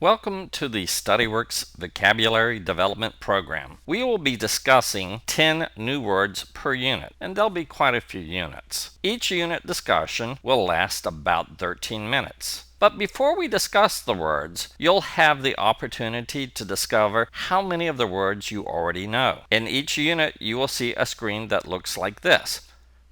Welcome to the StudyWorks Vocabulary Development Program. We will be discussing 10 new words per unit, and there'll be quite a few units. Each unit discussion will last about 13 minutes. But before we discuss the words, you'll have the opportunity to discover how many of the words you already know. In each unit, you will see a screen that looks like this.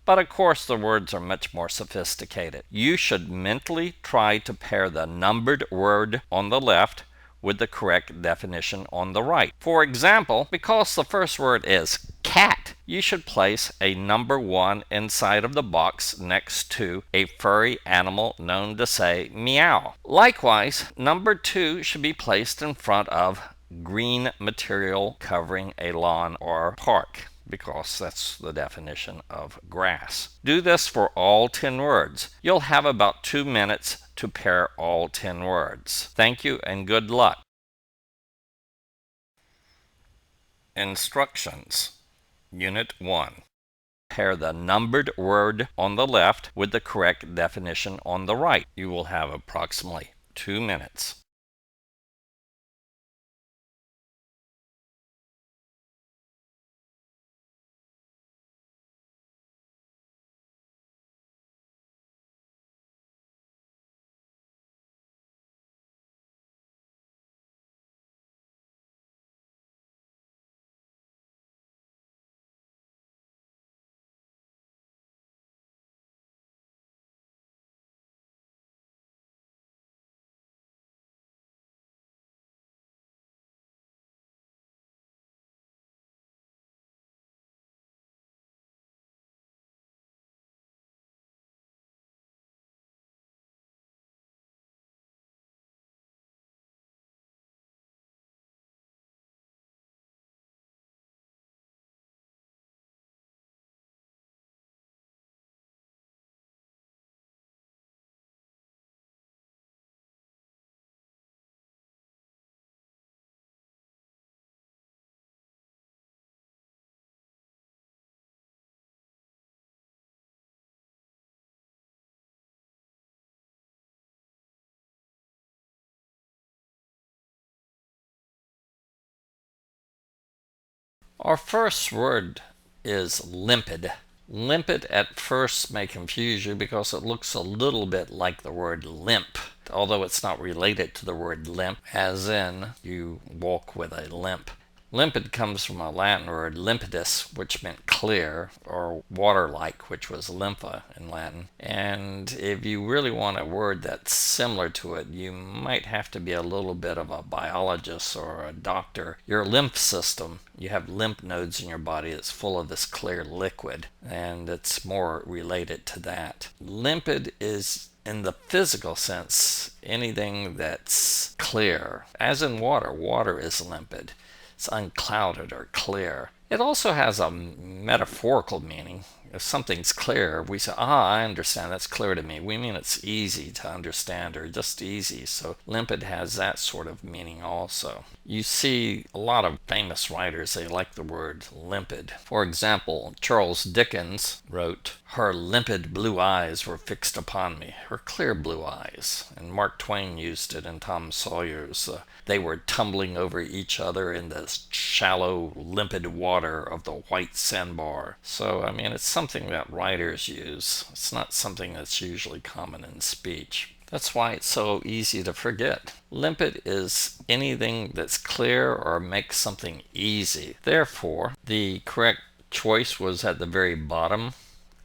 But of course, the words are much more sophisticated. You should mentally try to pair the numbered word on the left with the correct definition on the right. For example, because the first word is cat, you should place a number 1 inside of the box next to a furry animal known to say meow. Likewise, number 2 should be placed in front of green material covering a lawn or park, because that's the definition of grass. Do this for all 10 words. You'll have about 2 minutes to pair all 10 words. Thank you and good luck. Instructions. Unit 1. Pair the numbered word on the left with the correct definition on the right. You will have approximately 2 minutes. Our first word is limpid. Limpid at first may confuse you because it looks a little bit like the word limp, although it's not related to the word limp, as in you walk with a limp. Limpid comes from a Latin word limpidus, which meant clear, or water-like, which was lympha in Latin. And if you really want a word that's similar to it, you might have to be a little bit of a biologist or a doctor. Your lymph system, you have lymph nodes in your body that's full of this clear liquid, and it's more related to that. Limpid is, in the physical sense, anything that's clear. As in water, water is limpid. It's unclouded or clear. It also has a metaphorical meaning. If something's clear, we say, I understand, that's clear to me. We mean it's easy to understand or just easy. So limpid has that sort of meaning also. You see a lot of famous writers, they like the word limpid. For example, Charles Dickens wrote, "Her limpid blue eyes were fixed upon me," her clear blue eyes. And Mark Twain used it in Tom Sawyer's. They were tumbling over each other in the shallow, limpid water of the white sandbar. So, I mean, it's something that writers use. It's not something that's usually common in speech. That's why it's so easy to forget. Limpid is anything that's clear or makes something easy. Therefore, the correct choice was at the very bottom.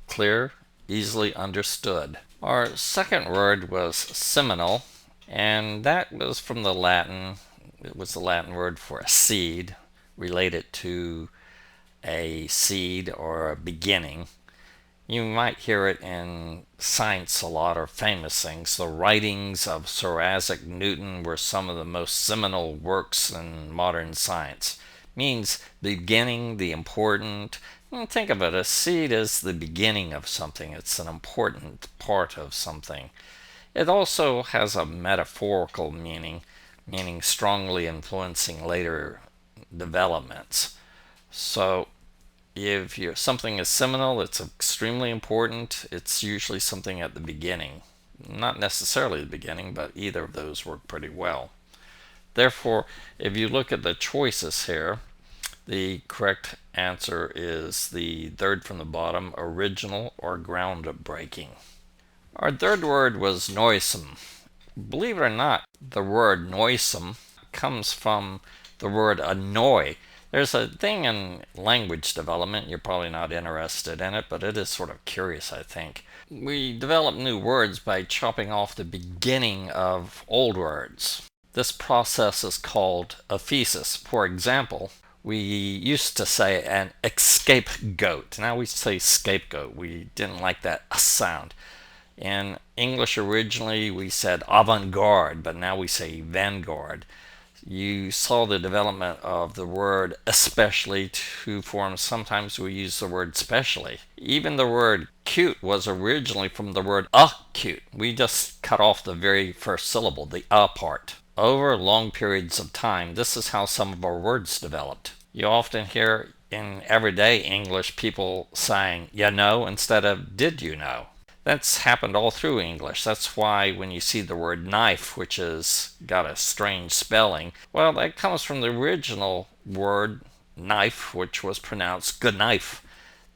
Clear, easily understood. Our second word was seminal, and that was from the Latin. It was the Latin word for a seed, related to a seed or a beginning. You might hear it in science a lot, or famous things. The writings of Sir Isaac Newton were some of the most seminal works in modern science. Means the beginning, the important. Think of it, a seed is the beginning of something. It's an important part of something. It also has a metaphorical meaning, meaning strongly influencing later developments. So if something is seminal, it's extremely important. It's usually something at the beginning. Not necessarily the beginning, but either of those work pretty well. Therefore, if you look at the choices here, the correct answer is the third from the bottom, original or groundbreaking. Our third word was noisome. Believe it or not, the word noisome comes from the word annoy. There's a thing in language development, you're probably not interested in it, but it is sort of curious, I think. We develop new words by chopping off the beginning of old words. This process is called aphesis. For example, we used to say an scapegoat. Now we say scapegoat. We didn't like that sound. In English originally we said avant-garde, but now we say vanguard. You saw the development of the word especially to form. Sometimes we use the word specially. Even the word cute was originally from the word acute. We just cut off the very first syllable, the a part. Over long periods of time, this is how some of our words developed. You often hear in everyday English people saying, you know, instead of did you know. That's happened all through English. That's why when you see the word knife, which has got a strange spelling, well, that comes from the original word knife, which was pronounced good knife.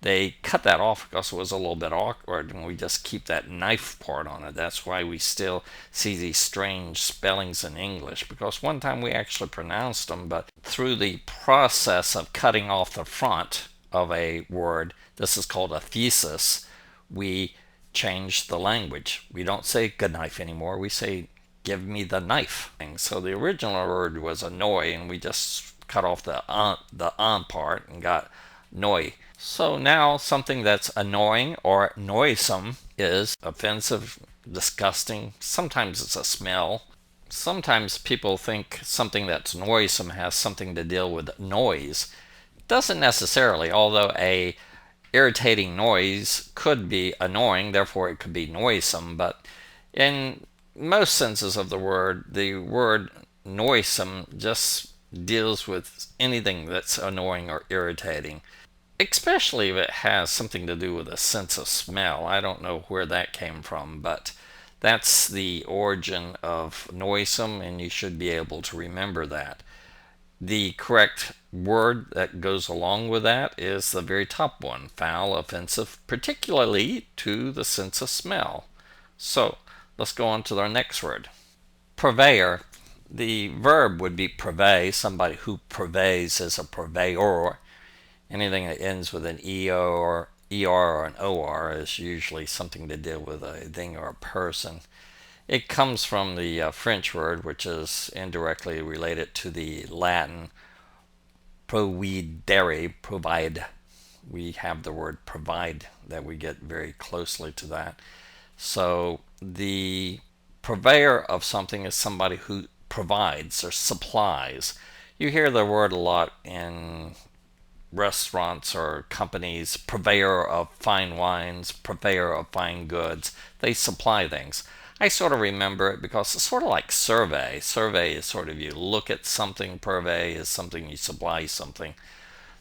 They cut that off because it was a little bit awkward, and we just keep that knife part on it. That's why we still see these strange spellings in English, because one time we actually pronounced them, but through the process of cutting off the front of a word, this is called a thesis, we change the language. We don't say good knife anymore. We say give me the knife. So the original word was annoy, and we just cut off the part and got noi. So now something that's annoying or noisome is offensive, disgusting. Sometimes it's a smell. Sometimes people think something that's noisome has something to deal with noise. Doesn't necessarily, although a irritating noise could be annoying, therefore it could be noisome, but in most senses of the word noisome just deals with anything that's annoying or irritating, especially if it has something to do with a sense of smell. I don't know where that came from, but that's the origin of noisome, and you should be able to remember that. The correct word that goes along with that is the very top one, foul, offensive, particularly to the sense of smell. So let's go on to our next word. Purveyor. The verb would be purvey. Somebody who purveys is a purveyor. Anything that ends with an ER or an OR is usually something to deal with a thing or a person. It comes from the French word, which is indirectly related to the Latin providere, provide. We have the word provide that we get very closely to that. So the purveyor of something is somebody who provides or supplies. You hear the word a lot in restaurants or companies, purveyor of fine wines, purveyor of fine goods. They supply things. I sort of remember it because it's sort of like survey. Survey is sort of you look at something. Purvey is something you supply something.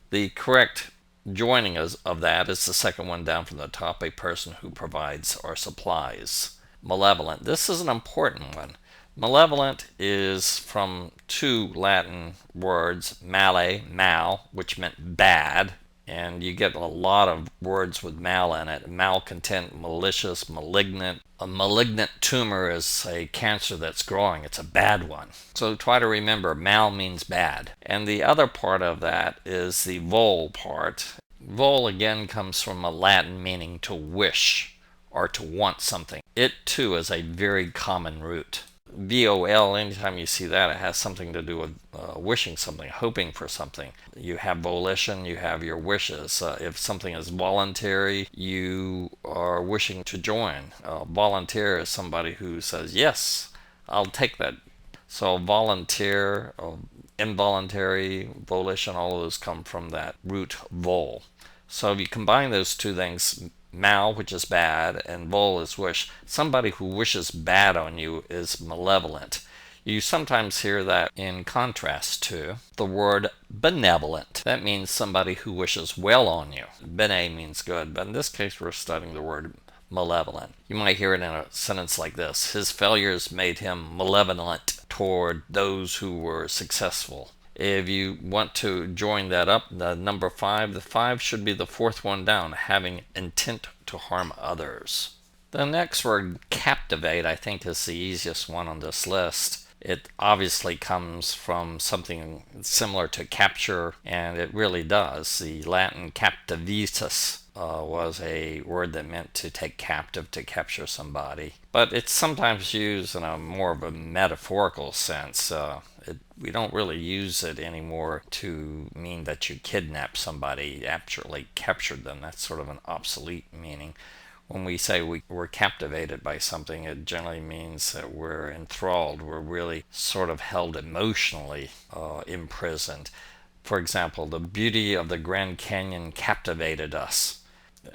The correct joining of that is the second one down from the top, a person who provides or supplies. Malevolent. This is an important one. Malevolent is from two Latin words, male, mal, which meant bad, and you get a lot of words with mal in it. Malcontent, malicious, malignant. A malignant tumor is a cancer that's growing. It's a bad one. So try to remember, mal means bad. And the other part of that is the vol part. Vol again comes from a Latin meaning to wish or to want something. It too is a very common root. VOL, anytime you see that, it has something to do with wishing something, hoping for something. You have volition, you have your wishes. If something is voluntary, you are wishing to join. Volunteer is somebody who says, yes, I'll take that. So volunteer, involuntary, volition, all of those come from that root vol. So if you combine those two things, mal, which is bad, and vol is wish. Somebody who wishes bad on you is malevolent. You sometimes hear that in contrast to the word benevolent. That means somebody who wishes well on you. Bene means good, but in this case we're studying the word malevolent. You might hear it in a sentence like this: his failures made him malevolent toward those who were successful. If you want to join that up, the number 5, the 5 should be the fourth one down, having intent to harm others. The next word, captivate, I think is the easiest one on this list. It obviously comes from something similar to capture, and it really does. The Latin captivatus was a word that meant to take captive, to capture somebody. But it's sometimes used in a more of a metaphorical sense. We don't really use it anymore to mean that you kidnapped somebody, actually captured them. That's sort of an obsolete meaning. When we say we're captivated by something, it generally means that we're enthralled. We're really sort of held emotionally imprisoned. For example, the beauty of the Grand Canyon captivated us.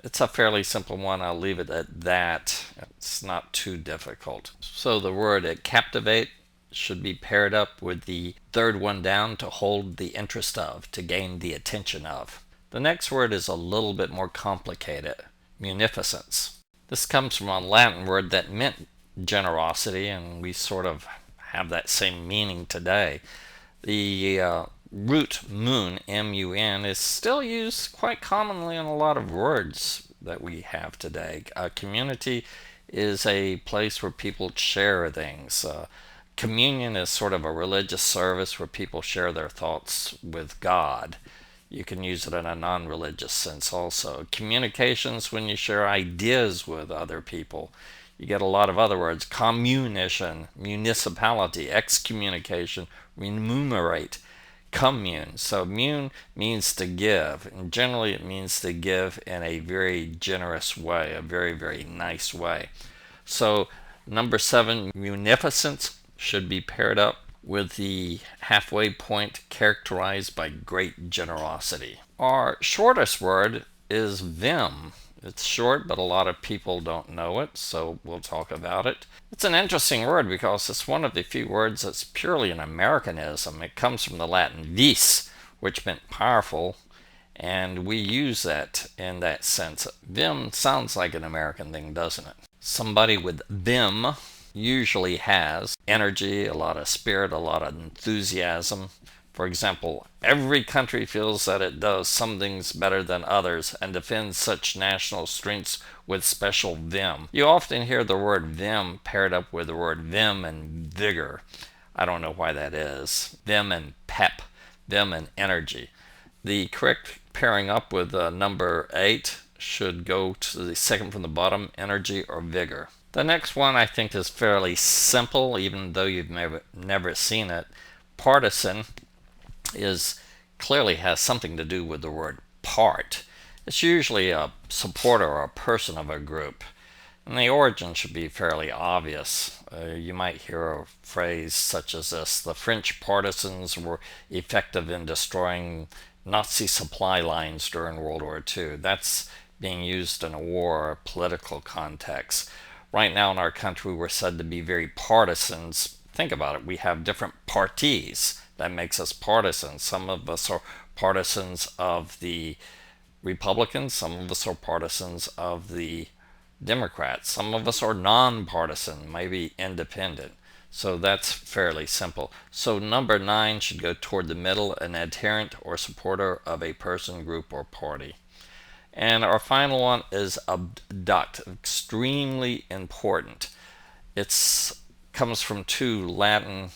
It's a fairly simple one. I'll leave it at that. It's not too difficult. So the word captivate should be paired up with the third one down, to hold the interest of, to gain the attention of. The next word is a little bit more complicated: munificence. This comes from a Latin word that meant generosity, and we sort of have that same meaning today. The root mun, M-U-N, is still used quite commonly in a lot of words that we have today. A community is a place where people share things. Communion is sort of a religious service where people share their thoughts with God. You can use it in a non-religious sense also. Communications, when you share ideas with other people. You get a lot of other words: communition, municipality, excommunication, remunerate, commune. So mun means to give, and generally it means to give in a very generous way, a very, very nice way. So number 7, munificence, should be paired up with the halfway point, characterized by great generosity. Our shortest word is vim. It's short, but a lot of people don't know it, so we'll talk about it. It's an interesting word because it's one of the few words that's purely an Americanism. It comes from the Latin vis, which meant powerful, and we use that in that sense. Vim sounds like an American thing, doesn't it? Somebody with vim usually has energy, a lot of spirit, a lot of enthusiasm. For example, every country feels that it does some things better than others and defends such national strengths with special vim. You often hear the word vim paired up with the word vim and vigor. I don't know why that is. Vim and pep, vim and energy. The correct pairing up with number 8 should go to the second from the bottom, energy or vigor. The next one I think is fairly simple, even though you've never seen it. Partisan clearly has something to do with the word part. It's usually a supporter or a person of a group, and the origin should be fairly obvious. You might hear a phrase such as this: the French partisans were effective in destroying Nazi supply lines during World War II. That's being used in a war or political context. Right now in our country, we're said to be very partisans. Think about it. We have different parties. That makes us partisans. Some of us are partisans of the Republicans. Some of us are partisans of the Democrats. Some of us are nonpartisan, maybe independent. So that's fairly simple. So number 9 should go toward the middle, an adherent or supporter of a person, group, or party. And our final one is abduct, extremely important. It comes from 2 Latin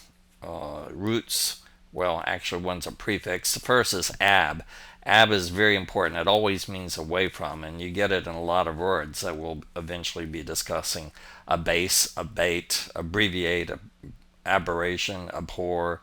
roots. Well, actually one's a prefix. The first is ab. Ab is very important. It always means away from, and you get it in a lot of words that we'll eventually be discussing: abase, abate, abbreviate, aberration, abhor,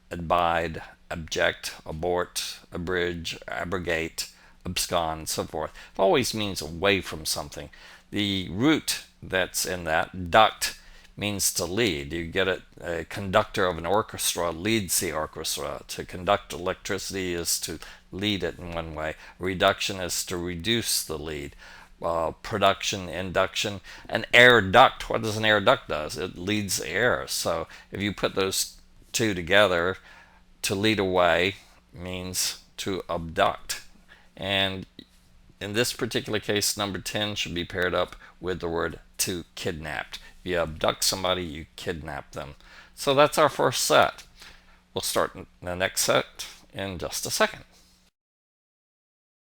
abide, abject, abort, abridge, abrogate, abscond, so forth. It always means away from something. The root that's in that, duct, means to lead. You get it, a conductor of an orchestra leads the orchestra. To conduct electricity is to lead it in one way. Reduction is to reduce the lead. Production, induction. An air duct, what does an air duct do? It leads air. So if you put those 2 together, to lead away means to abduct. And in this particular case, number 10 should be paired up with the word to kidnapped. You abduct somebody, you kidnap them. So that's our first set. We'll start the next set in just a second.